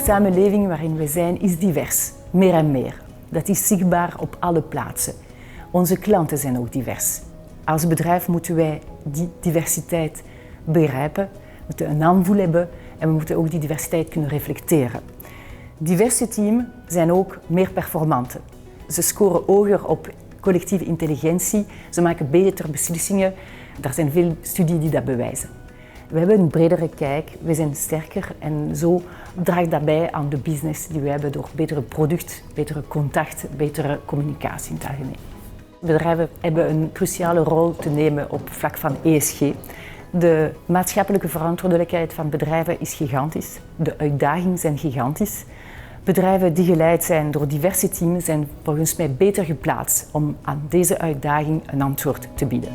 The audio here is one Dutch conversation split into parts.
samenleving waarin we zijn is divers, meer en meer. Dat is zichtbaar op alle plaatsen. Onze klanten zijn ook divers. Als bedrijf moeten wij die diversiteit begrijpen, we moeten een aanvoel hebben en we moeten ook die diversiteit kunnen reflecteren. Diverse teams zijn ook meer performant. Ze scoren hoger op collectieve intelligentie, ze maken betere beslissingen. Er zijn veel studies die dat bewijzen. We hebben een bredere kijk, we zijn sterker en zo draagt dat bij aan de business die we hebben door betere product, betere contact, betere communicatie in het algemeen. Bedrijven hebben een cruciale rol te nemen op vlak van ESG. De maatschappelijke verantwoordelijkheid van bedrijven is gigantisch. De uitdagingen zijn gigantisch. Bedrijven die geleid zijn door diverse teams zijn volgens mij beter geplaatst om aan deze uitdaging een antwoord te bieden.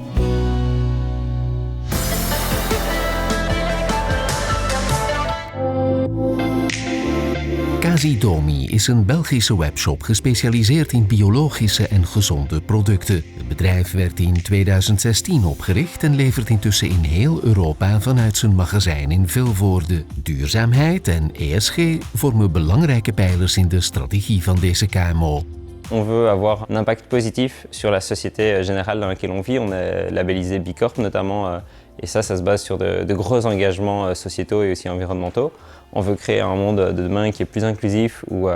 Casidomi is een Belgische webshop gespecialiseerd in biologische en gezonde producten. Het bedrijf werd in 2016 opgericht en levert intussen in heel Europa vanuit zijn magazijn in Vilvoorde. Duurzaamheid en ESG vormen belangrijke pijlers in de strategie van deze KMO. On veut avoir un impact positif sur la société générale dans laquelle on vit. On est labellisé Bicorp notamment, et ça se base sur de gros engagements sociétaux et aussi environnementaux. On veut créer un monde de demain qui est plus inclusif, où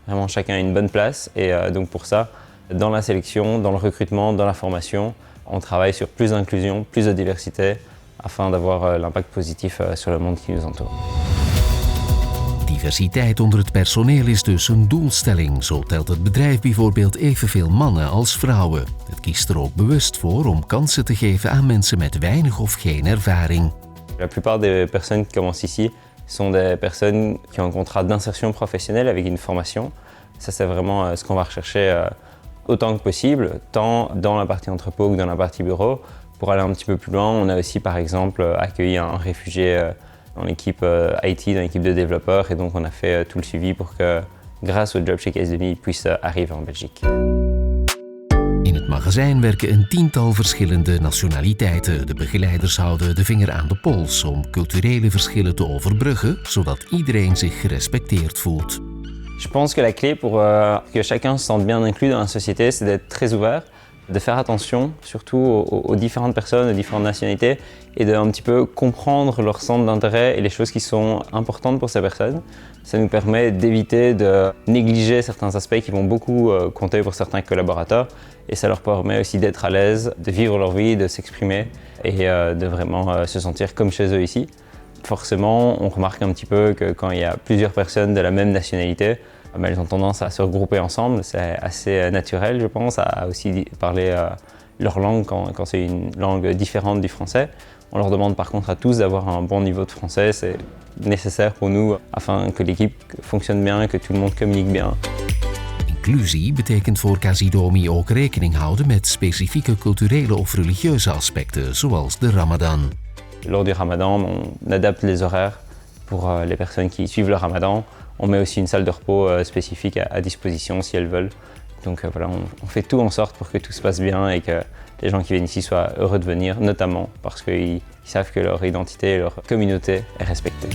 vraiment chacun a une bonne place. Et donc pour ça, dans la sélection, dans le recrutement, dans la formation, on travaille sur plus d'inclusion, plus de diversité, afin d'avoir l'impact positif sur le monde qui nous entoure. Diversiteit onder het personeel is dus een doelstelling. Zo telt het bedrijf bijvoorbeeld evenveel mannen als vrouwen. Het kiest er ook bewust voor om kansen te geven aan mensen met weinig of geen ervaring. La plupart des personnes qui commencent ici sont des personnes qui ont un contrat d'insertion professionnelle avec une formation. Ça, c'est vraiment ce qu'on va rechercher autant que possible, tant dans la partie entrepôt que dans la partie bureau. Pour aller un petit peu plus loin, on a aussi par exemple accueilli un réfugié dans l'équipe IT, dans l'équipe de développeurs, et donc on a fait tout le suivi pour que, grâce au job chez Casidomi, il puisse arriver en Belgique. In het magazijn werken een tiental verschillende nationaliteiten. De begeleiders houden de vinger aan de pols om culturele verschillen te overbruggen, zodat iedereen zich gerespecteerd voelt. Je pense que la clé pour que chacun se sente bien inclus dans la société, c'est d'être très ouvert, de faire attention surtout aux différentes personnes, aux différentes nationalités, et de un petit peu comprendre leur centre d'intérêt et les choses qui sont importantes pour ces personnes. Ça nous permet d'éviter de négliger certains aspects qui vont beaucoup compter pour certains collaborateurs, et ça leur permet aussi d'être à l'aise, de vivre leur vie, de s'exprimer et de vraiment se sentir comme chez eux ici. Forcément, on remarque un petit peu que quand il y a plusieurs personnes de la même nationalité, elles ont tendance à se regrouper ensemble. C'est assez naturel, je pense, à aussi parler leur langue quand c'est une langue différente du français. On leur demande par contre à tous d'avoir un bon niveau de français. C'est nécessaire pour nous afin que l'équipe fonctionne bien, que tout le monde communique bien. Inclusie betekent voor Casidomi ook rekening houden met specifieke culturele of religieuze aspecten, zoals de Ramadan. Lors du Ramadan, on adapte les horaires pour les personnes qui suivent le Ramadan. On met aussi une salle de repos spécifique à disposition si elles veulent. Donc voilà, on fait tout en sorte pour que tout se passe bien et que les gens qui viennent ici soient heureux de venir, notamment parce qu'ils savent que leur identité et leur communauté est respectée.